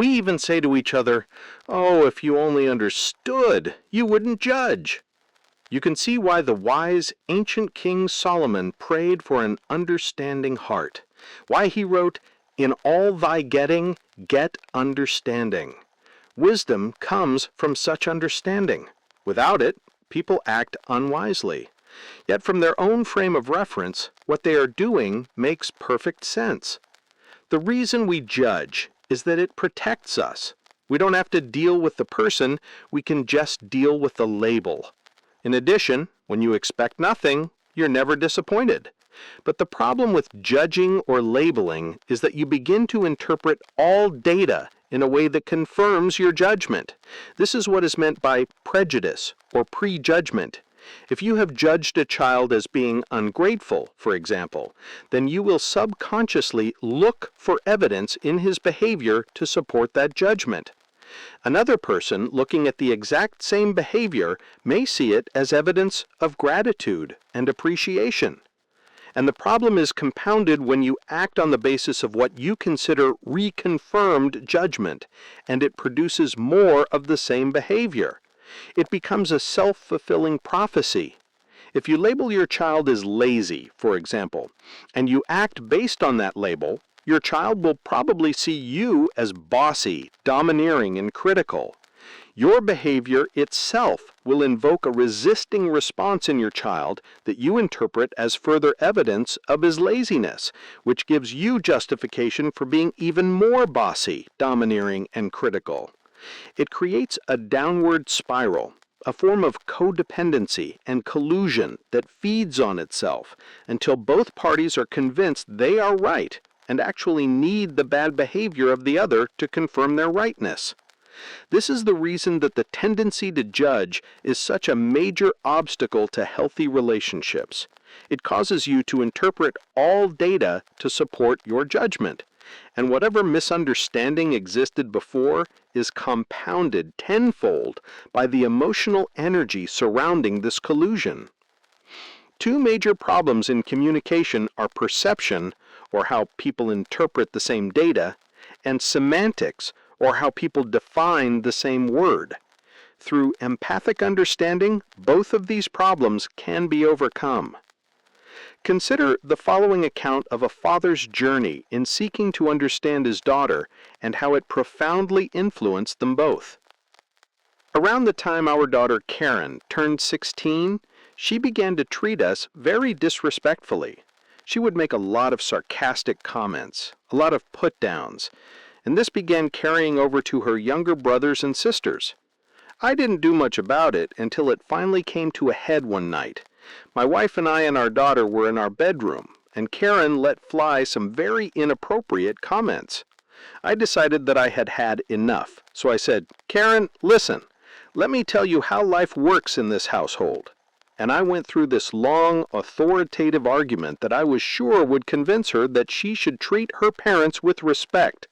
We even say to each other, "Oh, if you only understood, you wouldn't judge." You can see why the wise ancient King Solomon prayed for an understanding heart, why he wrote, "In all thy getting, get understanding." Wisdom comes from such understanding. Without it, people act unwisely. Yet from their own frame of reference, what they are doing makes perfect sense. The reason we judge is that it protects us. We don't have to deal with the person, we can just deal with the label. In addition, when you expect nothing, you're never disappointed. But the problem with judging or labeling is that you begin to interpret all data in a way that confirms your judgment. This is what is meant by prejudice or prejudgment. If you have judged a child as being ungrateful, for example, then you will subconsciously look for evidence in his behavior to support that judgment. Another person looking at the exact same behavior may see it as evidence of gratitude and appreciation. And the problem is compounded when you act on the basis of what you consider reconfirmed judgment, and it produces more of the same behavior. It becomes a self-fulfilling prophecy. If you label your child as lazy, for example, and you act based on that label, your child will probably see you as bossy, domineering, and critical. Your behavior itself will invoke a resisting response in your child that you interpret as further evidence of his laziness, which gives you justification for being even more bossy, domineering, and critical. It creates a downward spiral, a form of codependency and collusion that feeds on itself until both parties are convinced they are right and actually need the bad behavior of the other to confirm their rightness. This is the reason that the tendency to judge is such a major obstacle to healthy relationships. It causes you to interpret all data to support your judgment, and whatever misunderstanding existed before is compounded tenfold by the emotional energy surrounding this collusion. Two major problems in communication are perception, or how people interpret the same data, and semantics, or how people define the same word. Through empathic understanding, both of these problems can be overcome. Consider the following account of a father's journey in seeking to understand his daughter and how it profoundly influenced them both. Around the time our daughter Karen turned 16, she began to treat us very disrespectfully. She would make a lot of sarcastic comments, a lot of put-downs, and this began carrying over to her younger brothers and sisters. I didn't do much about it until it finally came to a head one night. My wife and I and our daughter were in our bedroom, and Karen let fly some very inappropriate comments. I decided that I had had enough, so I said, "Karen, listen, let me tell you how life works in this household." And I went through this long, authoritative argument that I was sure would convince her that she should treat her parents with respect.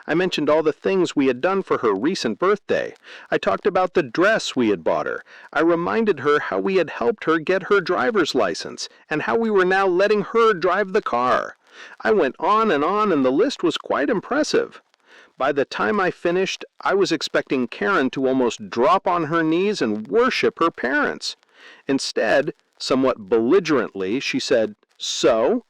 I mentioned all the things we had done for her recent birthday. I talked about the dress we had bought her. I reminded her how we had helped her get her driver's license, and how we were now letting her drive the car. I went on, and the list was quite impressive. By the time I finished, I was expecting Karen to almost drop on her knees and worship her parents. Instead, somewhat belligerently, she said, "So?"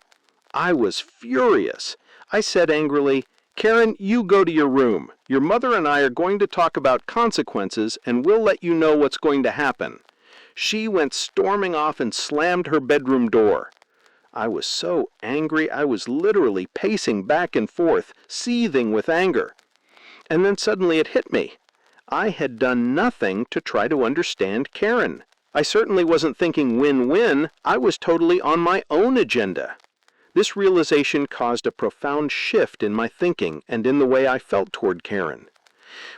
I was furious. I said angrily, "Karen, you go to your room. Your mother and I are going to talk about consequences, and we'll let you know what's going to happen." She went storming off and slammed her bedroom door. I was so angry I was literally pacing back and forth, seething with anger. And then suddenly it hit me. I had done nothing to try to understand Karen. I certainly wasn't thinking win-win. I was totally on my own agenda. This realization caused a profound shift in my thinking and in the way I felt toward Karen.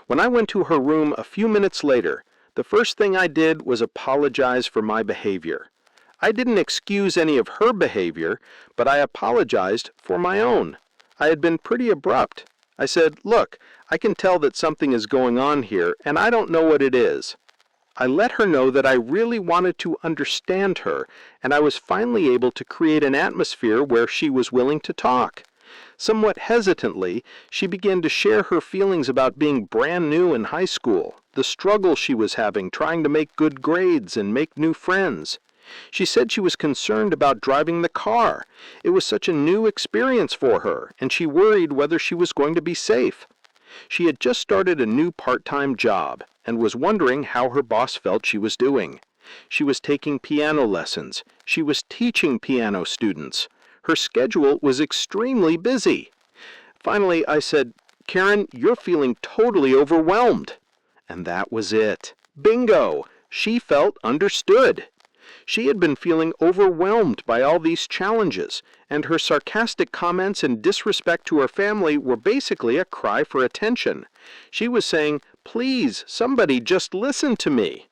When I went to her room a few minutes later, the first thing I did was apologize for my behavior. I didn't excuse any of her behavior, but I apologized for my own. I had been pretty abrupt. I said, "Look, I can tell that something is going on here, and I don't know what it is." I let her know that I really wanted to understand her, and I was finally able to create an atmosphere where she was willing to talk. Somewhat hesitantly, she began to share her feelings about being brand new in high school, the struggle she was having trying to make good grades and make new friends. She said she was concerned about driving the car. It was such a new experience for her, and she worried whether she was going to be safe. She had just started a new part-time job and was wondering how her boss felt she was doing. She was taking piano lessons. She was teaching piano students. Her schedule was extremely busy. Finally, I said, "Karen, you're feeling totally overwhelmed." And that was it. Bingo! She felt understood. She had been feeling overwhelmed by all these challenges, and her sarcastic comments and disrespect to her family were basically a cry for attention. She was saying, "Please, somebody just listen to me."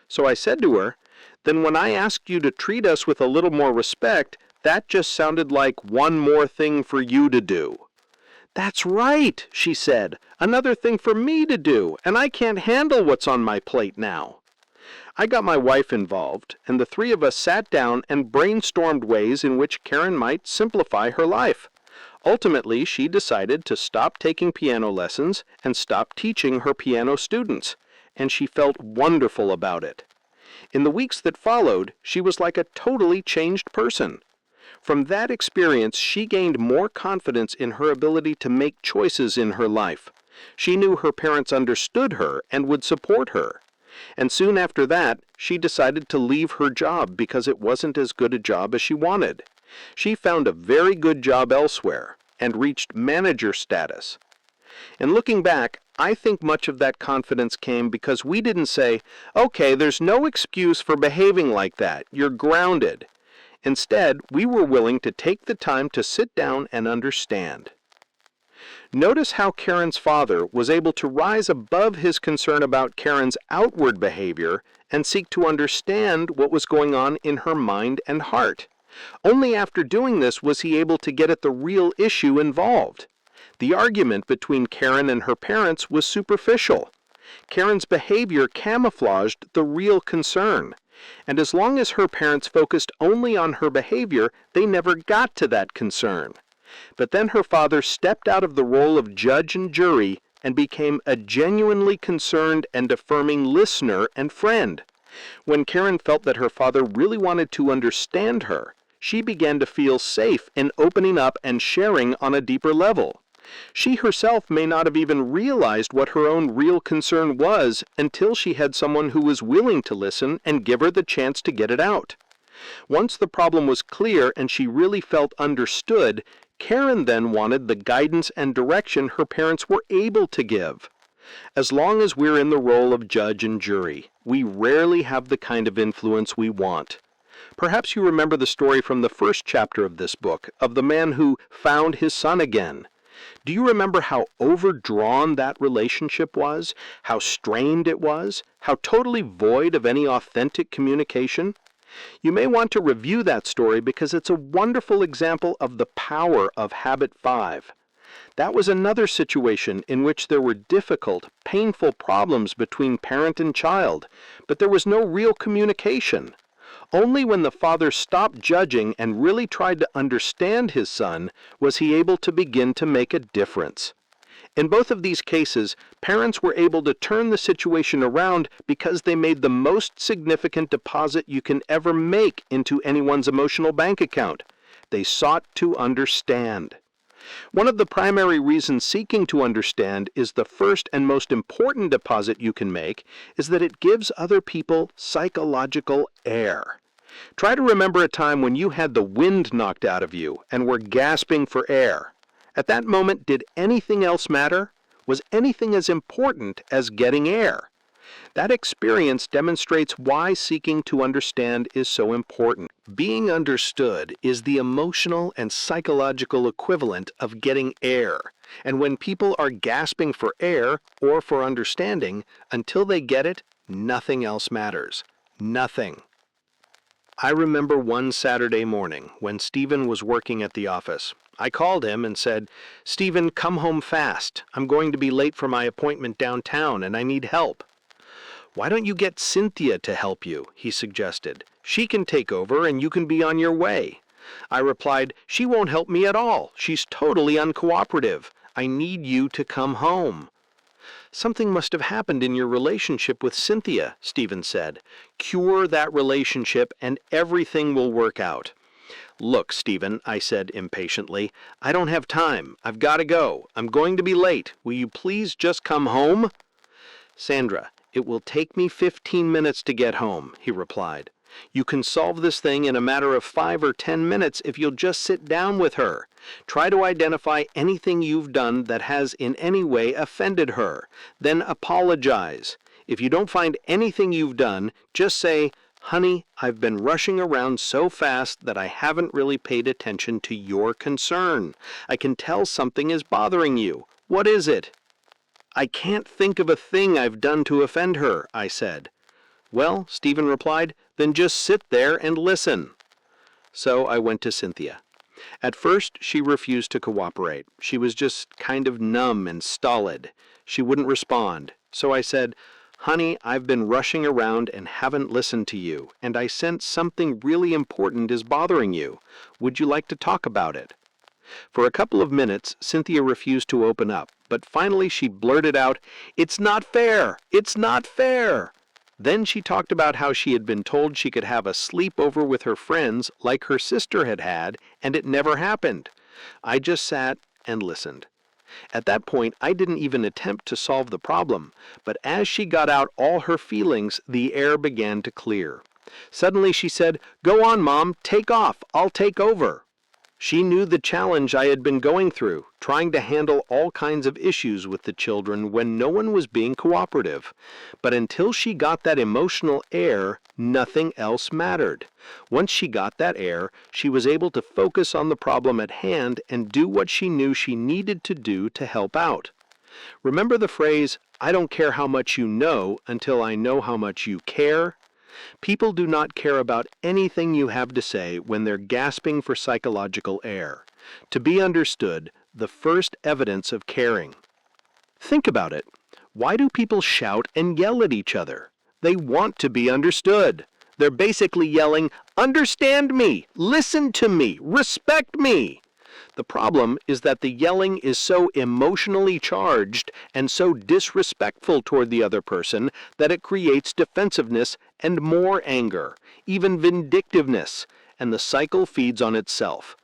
So I said to her, "Then when I asked you to treat us with a little more respect, that just sounded like one more thing for you to do." "That's right," she said, "another thing for me to do, and I can't handle what's on my plate now." I got my wife involved, and the three of us sat down and brainstormed ways in which Karen might simplify her life. Ultimately, she decided to stop taking piano lessons and stop teaching her piano students, and she felt wonderful about it. In the weeks that followed, she was like a totally changed person. From that experience, she gained more confidence in her ability to make choices in her life. She knew her parents understood her and would support her. And soon after that, she decided to leave her job because it wasn't as good a job as she wanted. She found a very good job elsewhere and reached manager status. And looking back, I think much of that confidence came because we didn't say, "Okay, there's no excuse for behaving like that. You're grounded." Instead, we were willing to take the time to sit down and understand. Notice how Karen's father was able to rise above his concern about Karen's outward behavior and seek to understand what was going on in her mind and heart. Only after doing this was he able to get at the real issue involved. The argument between Karen and her parents was superficial. Karen's behavior camouflaged the real concern. And as long as her parents focused only on her behavior, they never got to that concern. But then her father stepped out of the role of judge and jury and became a genuinely concerned and affirming listener and friend. When Karen felt that her father really wanted to understand her, she began to feel safe in opening up and sharing on a deeper level. She herself may not have even realized what her own real concern was until she had someone who was willing to listen and give her the chance to get it out. Once the problem was clear and she really felt understood, Karen then wanted the guidance and direction her parents were able to give. As long as we're in the role of judge and jury, we rarely have the kind of influence we want. Perhaps you remember the story from the first chapter of this book, of the man who found his son again. Do you remember how overdrawn that relationship was? How strained it was? How totally void of any authentic communication? You may want to review that story because it's a wonderful example of the power of Habit 5. That was another situation in which there were difficult, painful problems between parent and child, but there was no real communication. Only when the father stopped judging and really tried to understand his son was he able to begin to make a difference. In both of these cases, parents were able to turn the situation around because they made the most significant deposit you can ever make into anyone's emotional bank account. They sought to understand. One of the primary reasons seeking to understand is the first and most important deposit you can make is that it gives other people psychological air. Try to remember a time when you had the wind knocked out of you and were gasping for air. At that moment, did anything else matter? Was anything as important as getting air? That experience demonstrates why seeking to understand is so important. Being understood is the emotional and psychological equivalent of getting air. And when people are gasping for air or for understanding, until they get it, nothing else matters. Nothing. I remember one Saturday morning when Stephen was working at the office. I called him and said, "Stephen, come home fast. I'm going to be late for my appointment downtown and I need help." "Why don't you get Cynthia to help you?" he suggested. "She can take over and you can be on your way." I replied, "She won't help me at all. She's totally uncooperative. I need you to come home." "Something must have happened in your relationship with Cynthia," Stephen said. "Cure that relationship and everything will work out." "Look, Stephen," I said impatiently, "I don't have time. I've got to go. I'm going to be late. Will you please just come home?" "Sandra, it will take me 15 minutes to get home," he replied. "You can solve this thing in a matter of 5 or 10 minutes if you'll just sit down with her. Try to identify anything you've done that has in any way offended her. Then apologize. If you don't find anything you've done, just say, 'Honey, I've been rushing around so fast that I haven't really paid attention to your concern. I can tell something is bothering you. What is it?' 'I can't think of a thing I've done to offend her,' I said. 'Well,' Stephen replied, 'then just sit there and listen.' So I went to Cynthia. At first, she refused to cooperate. She was just kind of numb and stolid. She wouldn't respond. So I said, 'Honey, I've been rushing around and haven't listened to you, and I sense something really important is bothering you. Would you like to talk about it?' For a couple of minutes, Cynthia refused to open up, but finally she blurted out, 'It's not fair! It's not fair!' Then she talked about how she had been told she could have a sleepover with her friends like her sister had had, and it never happened. I just sat and listened. At that point, I didn't even attempt to solve the problem, but as she got out all her feelings, the air began to clear. Suddenly she said, 'Go on, Mom, take off, I'll take over.' She knew the challenge I had been going through, trying to handle all kinds of issues with the children when no one was being cooperative. But until she got that emotional air, nothing else mattered. Once she got that air, she was able to focus on the problem at hand and do what she knew she needed to do to help out. Remember the phrase, 'I don't care how much you know until I know how much you care'? People do not care about anything you have to say when they're gasping for psychological air. To be understood, the first evidence of caring. Think about it. Why do people shout and yell at each other? They want to be understood. They're basically yelling, 'Understand me! Listen to me! Respect me!' The problem is that the yelling is so emotionally charged and so disrespectful toward the other person that it creates defensiveness and more anger, even vindictiveness, and the cycle feeds on itself.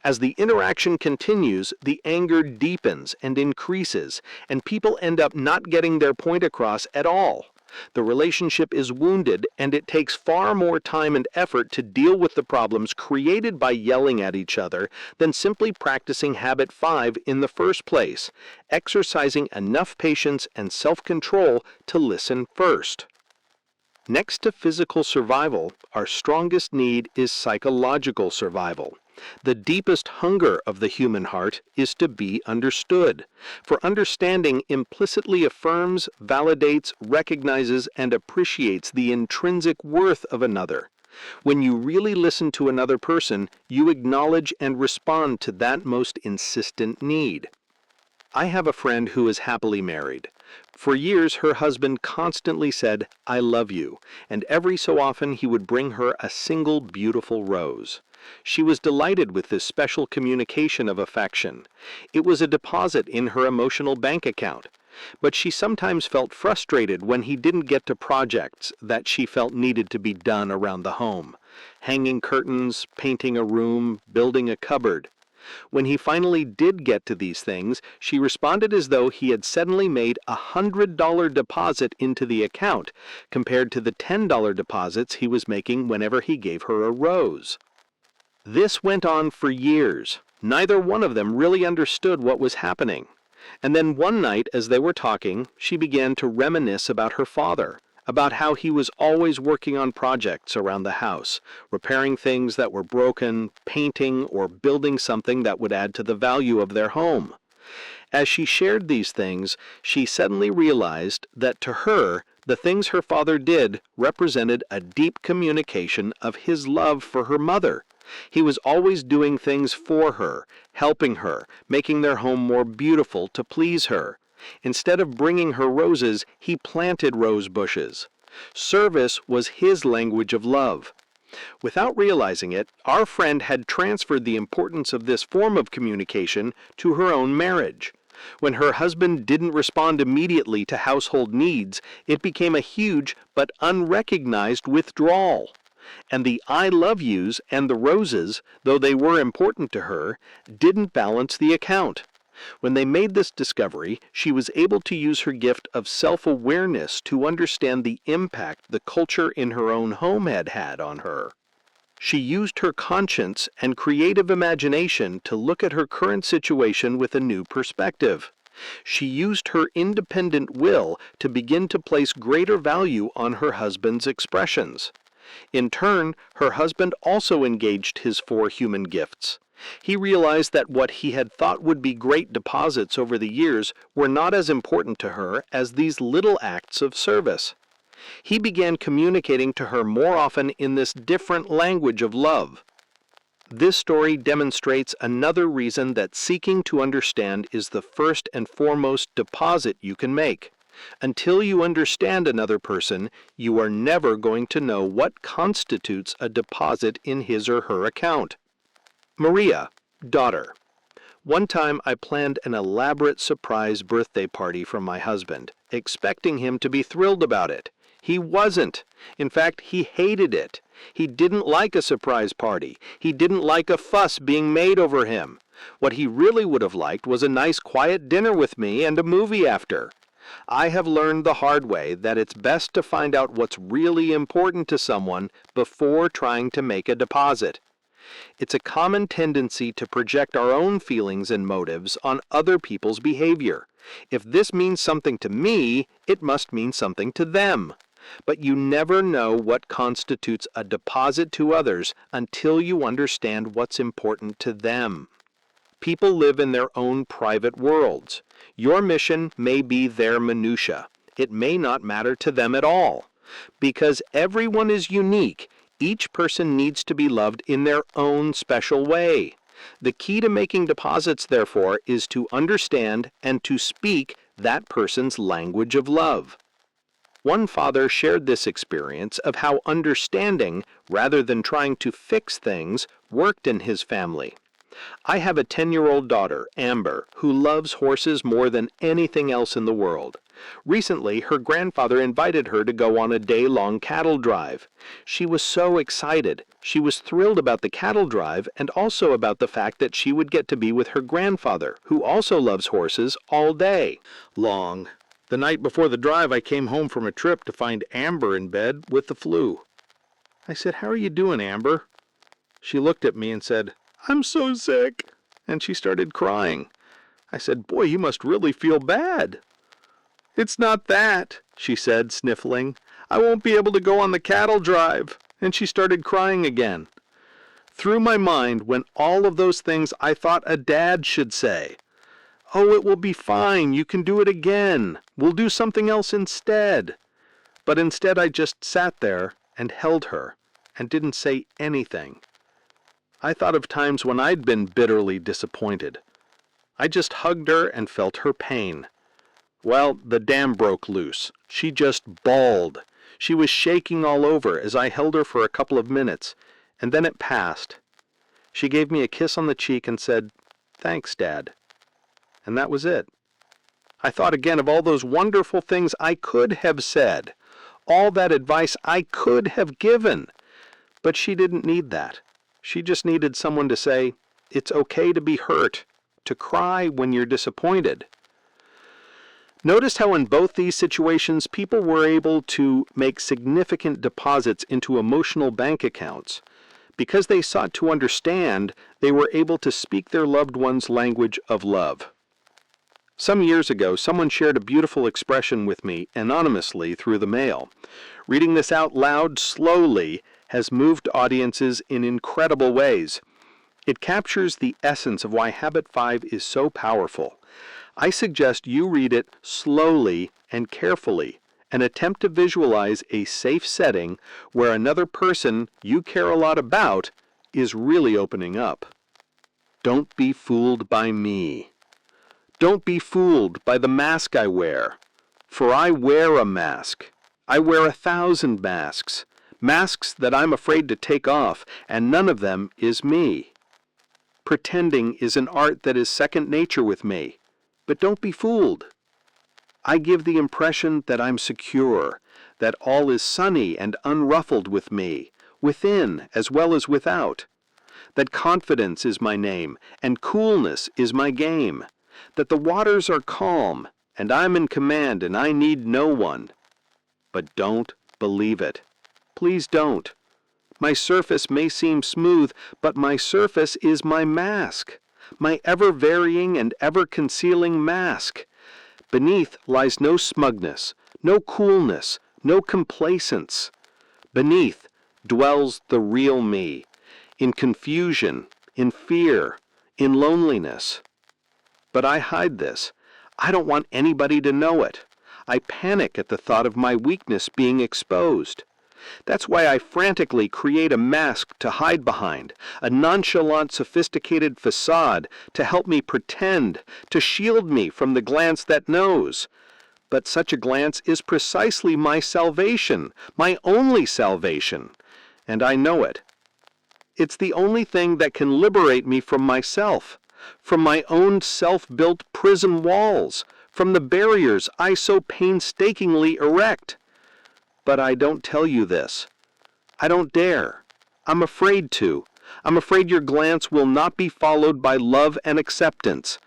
As the interaction continues, the anger deepens and increases, and people end up not getting their point across at all. The relationship is wounded, and it takes far more time and effort to deal with the problems created by yelling at each other than simply practicing habit 5 in the first place, exercising enough patience and self-control to listen first. Next to physical survival, our strongest need is psychological survival. The deepest hunger of the human heart is to be understood, for understanding implicitly affirms, validates, recognizes, and appreciates the intrinsic worth of another. When you really listen to another person, you acknowledge and respond to that most insistent need. I have a friend who is happily married. For years, her husband constantly said, "I love you," and every so often he would bring her a single beautiful rose. She was delighted with this special communication of affection. It was a deposit in her emotional bank account. But she sometimes felt frustrated when he didn't get to projects that she felt needed to be done around the home. Hanging curtains, painting a room, building a cupboard. When he finally did get to these things, she responded as though he had suddenly made a $100 deposit into the account compared to the $10 deposits he was making whenever he gave her a rose. This went on for years. Neither one of them really understood what was happening. And then one night, as they were talking, she began to reminisce about her father, about how he was always working on projects around the house, repairing things that were broken, painting, or building something that would add to the value of their home. As she shared these things, she suddenly realized that to her, the things her father did represented a deep communication of his love for her mother. He was always doing things for her, helping her, making their home more beautiful to please her. Instead of bringing her roses, he planted rose bushes. Service was his language of love. Without realizing it, our friend had transferred the importance of this form of communication to her own marriage. When her husband didn't respond immediately to household needs, it became a huge but unrecognized withdrawal. And the I love yous and the roses, though they were important to her, didn't balance the account. When they made this discovery, she was able to use her gift of self-awareness to understand the impact the culture in her own home had had on her. She used her conscience and creative imagination to look at her current situation with a new perspective. She used her independent will to begin to place greater value on her husband's expressions. In turn, her husband also engaged his 4 human gifts. He realized that what he had thought would be great deposits over the years were not as important to her as these little acts of service. He began communicating to her more often in this different language of love. This story demonstrates another reason that seeking to understand is the first and foremost deposit you can make. Until you understand another person, you are never going to know what constitutes a deposit in his or her account. Maria, daughter. One time I planned an elaborate surprise birthday party for my husband, expecting him to be thrilled about it. He wasn't. In fact, he hated it. He didn't like a surprise party. He didn't like a fuss being made over him. What he really would have liked was a nice quiet dinner with me and a movie after. I have learned the hard way that it's best to find out what's really important to someone before trying to make a deposit. It's a common tendency to project our own feelings and motives on other people's behavior. If this means something to me, it must mean something to them. But you never know what constitutes a deposit to others until you understand what's important to them. People live in their own private worlds. Your mission may be their minutia. It may not matter to them at all. Because everyone is unique, each person needs to be loved in their own special way. The key to making deposits, therefore, is to understand and to speak that person's language of love. One father shared this experience of how understanding, rather than trying to fix things, worked in his family. I have a 10-year-old daughter, Amber, who loves horses more than anything else in the world. Recently, her grandfather invited her to go on a day-long cattle drive. She was so excited. She was thrilled about the cattle drive and also about the fact that she would get to be with her grandfather, who also loves horses, all day long. The night before the drive, I came home from a trip to find Amber in bed with the flu. I said, "How are you doing, Amber?" She looked at me and said, "I'm so sick." And she started crying. I said, "Boy, you must really feel bad." "It's not that," she said, sniffling. "I won't be able to go on the cattle drive." And she started crying again. Through my mind went all of those things I thought a dad should say. "Oh, it will be fine. You can do it again. We'll do something else instead." But instead I just sat there and held her and didn't say anything. I thought of times when I'd been bitterly disappointed. I just hugged her and felt her pain. Well, the dam broke loose. She just bawled. She was shaking all over as I held her for a couple of minutes, and then it passed. She gave me a kiss on the cheek and said, "Thanks, Dad." And that was it. I thought again of all those wonderful things I could have said, all that advice I could have given. But she didn't need that. She just needed someone to say, "It's okay to be hurt, to cry when you're disappointed." Notice how in both these situations people were able to make significant deposits into emotional bank accounts. Because they sought to understand, they were able to speak their loved one's language of love. Some years ago, someone shared a beautiful expression with me anonymously through the mail. Reading this out loud slowly has moved audiences in incredible ways. It captures the essence of why Habit 5 is so powerful. I suggest you read it slowly and carefully and attempt to visualize a safe setting where another person you care a lot about is really opening up. Don't be fooled by me. Don't be fooled by the mask I wear. For I wear a mask. I wear 1,000 masks. masks that I'm afraid to take off, and none of them is me. Pretending is an art that is second nature with me, but don't be fooled. I give the impression that I'm secure, that all is sunny and unruffled with me, within as well as without, that confidence is my name and coolness is my game, that the waters are calm and I'm in command and I need no one. But don't believe it. Please don't. My surface may seem smooth, but my surface is my mask, my ever-varying and ever-concealing mask. Beneath lies no smugness, no coolness, no complacence. Beneath dwells the real me, in confusion, in fear, in loneliness. But I hide this. I don't want anybody to know it. I panic at the thought of my weakness being exposed. That's why I frantically create a mask to hide behind, a nonchalant, sophisticated facade to help me pretend, to shield me from the glance that knows. But such a glance is precisely my salvation, my only salvation, and I know it. It's the only thing that can liberate me from myself, from my own self-built prison walls, from the barriers I so painstakingly erect. But I don't tell you this. I don't dare. I'm afraid to. I'm afraid your glance will not be followed by love and acceptance.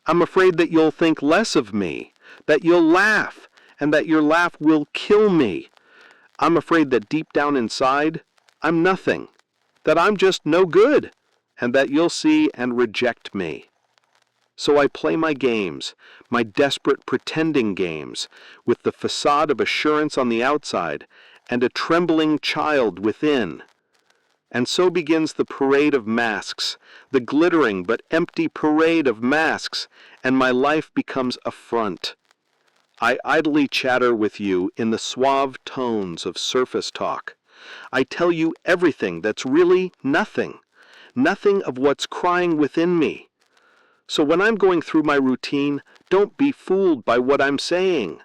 I'm afraid that you'll think less of me, that you'll laugh, and that your laugh will kill me. I'm afraid that deep down inside, I'm nothing, that I'm just no good, and that you'll see and reject me. So I play my games, my desperate pretending games, with the facade of assurance on the outside and a trembling child within. And so begins the parade of masks, the glittering but empty parade of masks, and my life becomes a front. I idly chatter with you in the suave tones of surface talk. I tell you everything that's really nothing, nothing of what's crying within me. So when I'm going through my routine, don't be fooled by what I'm saying.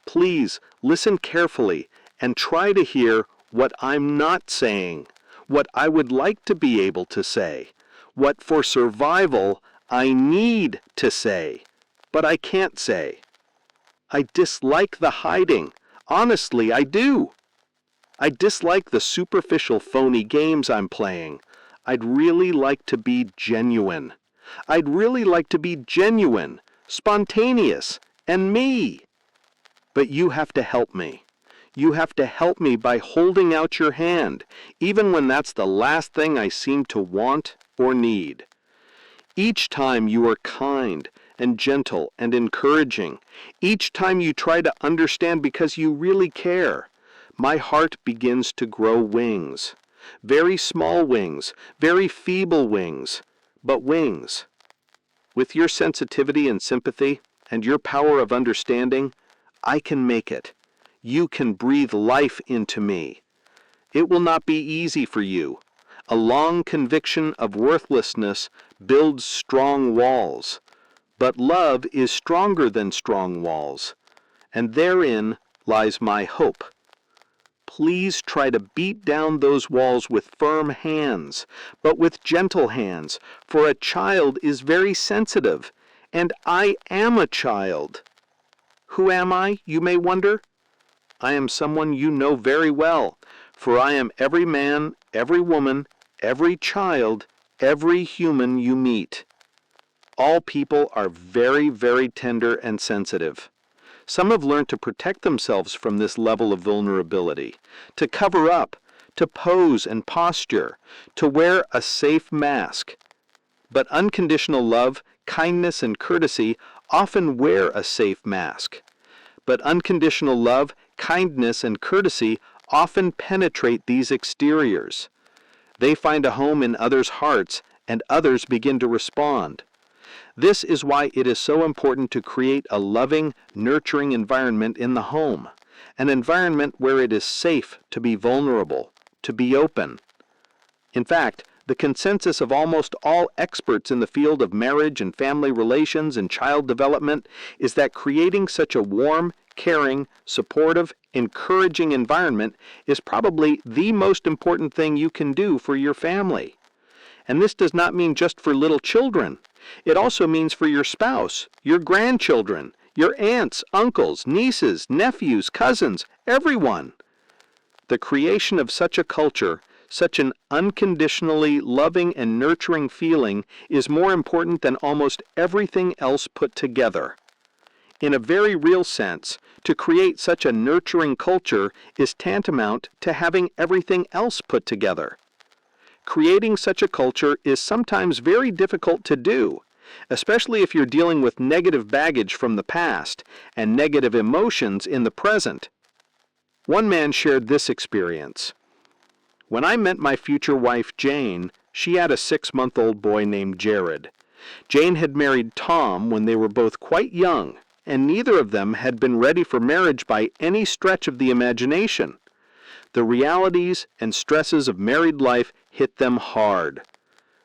Please listen carefully and try to hear what I'm not saying, what I would like to be able to say, what for survival I need to say, but I can't say. I dislike the hiding. Honestly, I do. I dislike the superficial phony games I'm playing. I'd really like to be genuine. I'd really like to be genuine, spontaneous, and me. But you have to help me. You have to help me by holding out your hand, even when that's the last thing I seem to want or need. Each time you are kind and gentle and encouraging, each time you try to understand because you really care, my heart begins to grow wings. Very small wings, very feeble wings, but wings. With your sensitivity and sympathy and your power of understanding, I can make it. You can breathe life into me. It will not be easy for you. A long conviction of worthlessness builds strong walls. But love is stronger than strong walls, and therein lies my hope. Please try to beat down those walls with firm hands, but with gentle hands, for a child is very sensitive, and I am a child. Who am I, you may wonder? I am someone you know very well, for I am every man, every woman, every child, every human you meet. All people are very, very tender and sensitive. Some have learned to protect themselves from this level of vulnerability, to cover up, to pose and posture, to wear a safe mask. But unconditional love, kindness, and courtesy often wear a safe mask. But unconditional love, kindness, and courtesy often penetrate these exteriors. They find a home in others' hearts, and others begin to respond. This is why it is so important to create a loving, nurturing environment in the home, an environment where it is safe to be vulnerable, to be open. In fact, the consensus of almost all experts in the field of marriage and family relations and child development is that creating such a warm, caring, supportive, encouraging environment is probably the most important thing you can do for your family. And this does not mean just for little children. It also means for your spouse, your grandchildren, your aunts, uncles, nieces, nephews, cousins, everyone. The creation of such a culture, such an unconditionally loving and nurturing feeling, is more important than almost everything else put together. In a very real sense, to create such a nurturing culture is tantamount to having everything else put together. Creating such a culture is sometimes very difficult to do, especially if you're dealing with negative baggage from the past and negative emotions in the present. One man shared this experience. When I met my future wife, Jane, she had a 6-month-old boy named Jared. Jane had married Tom when they were both quite young, and neither of them had been ready for marriage by any stretch of the imagination. The realities and stresses of married life hit them hard.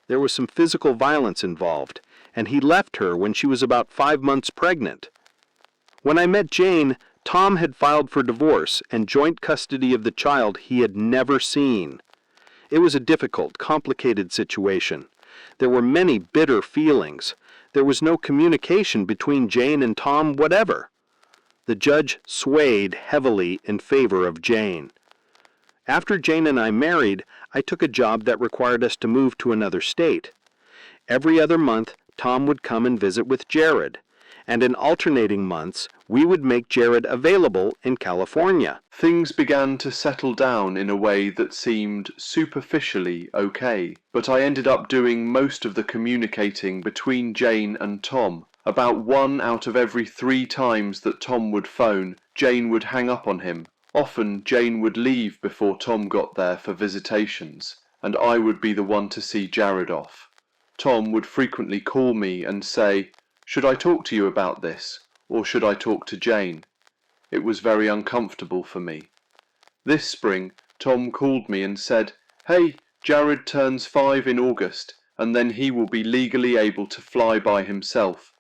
There was some physical violence involved, and he left her when she was about 5 months pregnant. When I met Jane, Tom had filed for divorce and joint custody of the child he had never seen. It was a difficult, complicated situation. There were many bitter feelings. There was no communication between Jane and Tom whatever. The judge swayed heavily in favor of Jane. After Jane and I married, I took a job that required us to move to another state. Every other month, Tom would come and visit with Jared, and in alternating months, we would make Jared available in California. Things began to settle down in a way that seemed superficially okay, but I ended up doing most of the communicating between Jane and Tom. About 1 out of every 3 times that Tom would phone, Jane would hang up on him. Often Jane would leave before Tom got there for visitations, and I would be the one to see Jared off. Tom would frequently call me and say, "Should I talk to you about this, or should I talk to Jane?" It was very uncomfortable for me. This spring, Tom called me and said, "Hey, Jared turns 5 in August, and then he will be legally able to fly by himself.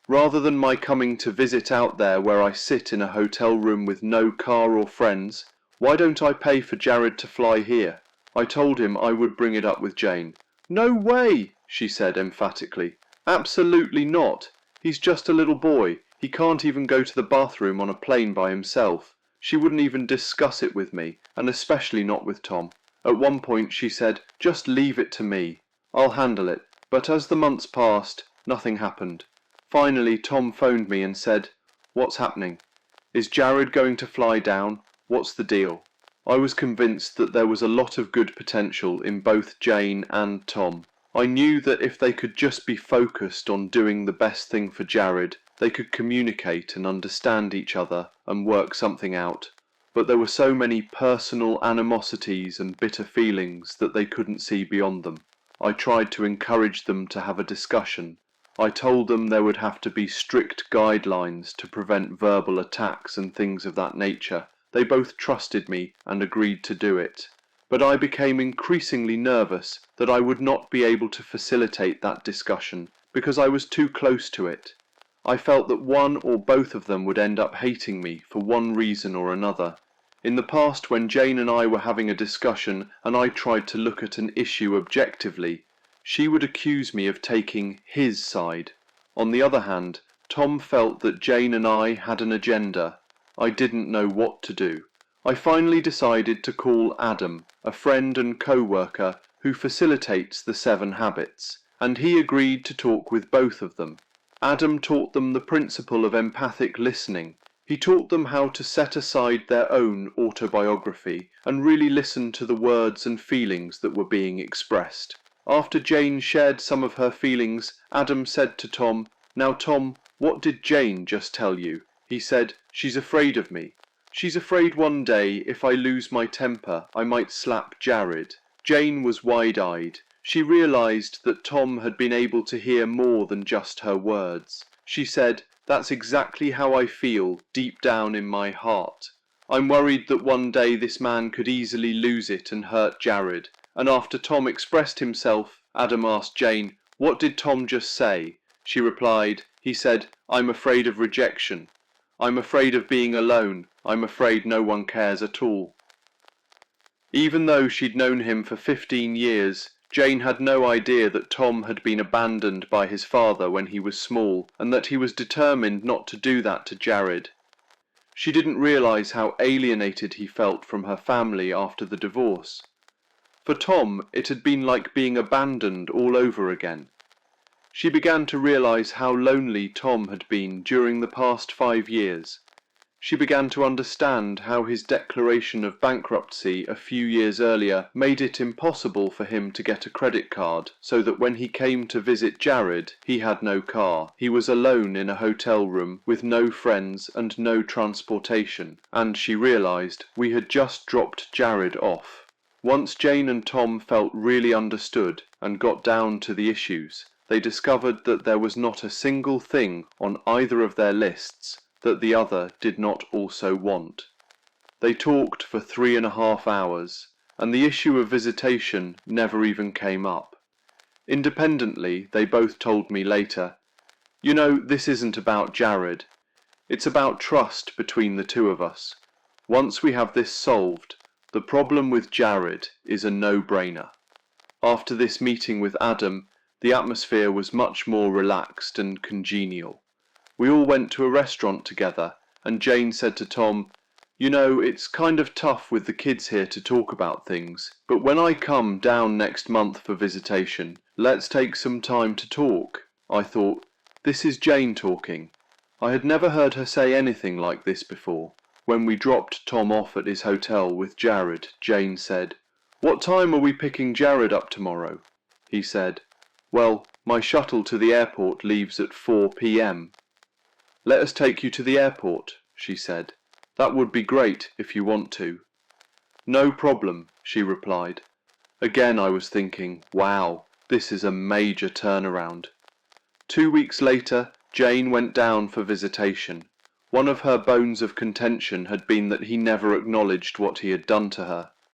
Rather than my coming to visit out there where I sit in a hotel room with no car or friends, why don't I pay for Jared to fly here?" I told him I would bring it up with Jane. "No way," she said emphatically. "Absolutely not. He's just a little boy. He can't even go to the bathroom on a plane by himself." She wouldn't even discuss it with me, and especially not with Tom. At one point she said, "Just leave it to me. I'll handle it." But as the months passed, nothing happened. Finally, Tom phoned me and said, "What's happening? Is Jared going to fly down? What's the deal?" I was convinced that there was a lot of good potential in both Jane and Tom. I knew that if they could just be focused on doing the best thing for Jared, they could communicate and understand each other and work something out. But there were so many personal animosities and bitter feelings that they couldn't see beyond them. I tried to encourage them to have a discussion. I told them there would have to be strict guidelines to prevent verbal attacks and things of that nature. They both trusted me and agreed to do it. But I became increasingly nervous that I would not be able to facilitate that discussion because I was too close to it. I felt that one or both of them would end up hating me for one reason or another. In the past, when Jane and I were having a discussion and I tried to look at an issue objectively, she would accuse me of taking his side. On the other hand, Tom felt that Jane and I had an agenda. I didn't know what to do. I finally decided to call Adam, a friend and co-worker who facilitates the 7 habits, and he agreed to talk with both of them. Adam taught them the principle of empathic listening. He taught them how to set aside their own autobiography and really listen to the words and feelings that were being expressed. After Jane shared some of her feelings, Adam said to Tom, "Now Tom, what did Jane just tell you?" He said, "She's afraid of me. She's afraid one day if I lose my temper I might slap Jared." Jane was wide-eyed. She realized that Tom had been able to hear more than just her words. She said, "That's exactly how I feel deep down in my heart. I'm worried that one day this man could easily lose it and hurt Jared." And after Tom expressed himself, Adam asked Jane, "What did Tom just say?" She replied, "He said, I'm afraid of rejection." I'm afraid of being alone. I'm afraid no one cares at all." Even though she'd known him for 15 years, Jane had no idea that Tom had been abandoned by his father when he was small, and that he was determined not to do that to Jared. She didn't realise how alienated he felt from her family after the divorce. For Tom, it had been like being abandoned all over again. She began to realise how lonely Tom had been during the past 5 years. She began to understand how his declaration of bankruptcy a few years earlier made it impossible for him to get a credit card, so that when he came to visit Jared, he had no car. He was alone in a hotel room with no friends and no transportation, and she realised we had just dropped Jared off. Once Jane and Tom felt really understood and got down to the issues, they discovered that there was not a single thing on either of their lists that the other did not also want. They talked for 3.5 hours, and the issue of visitation never even came up. Independently, they both told me later, "You know, this isn't about Jared. It's about trust between the two of us. Once we have this solved, the problem with Jared is a no-brainer." After this meeting with Adam, the atmosphere was much more relaxed and congenial. We all went to a restaurant together, and Jane said to Tom, "You know, it's kind of tough with the kids here to talk about things, but when I come down next month for visitation, let's take some time to talk." I thought, this is Jane talking. I had never heard her say anything like this before. When we dropped Tom off at his hotel with Jared, Jane said, "What time are we picking Jared up tomorrow?" He said, "Well, my shuttle to the airport leaves at 4 p.m. "Let us take you to the airport," she said. "That would be great if you want to." "No problem," she replied. Again I was thinking, wow, this is a major turnaround. 2 weeks later, Jane went down for visitation. One of her bones of contention had been that he never acknowledged what he had done to her.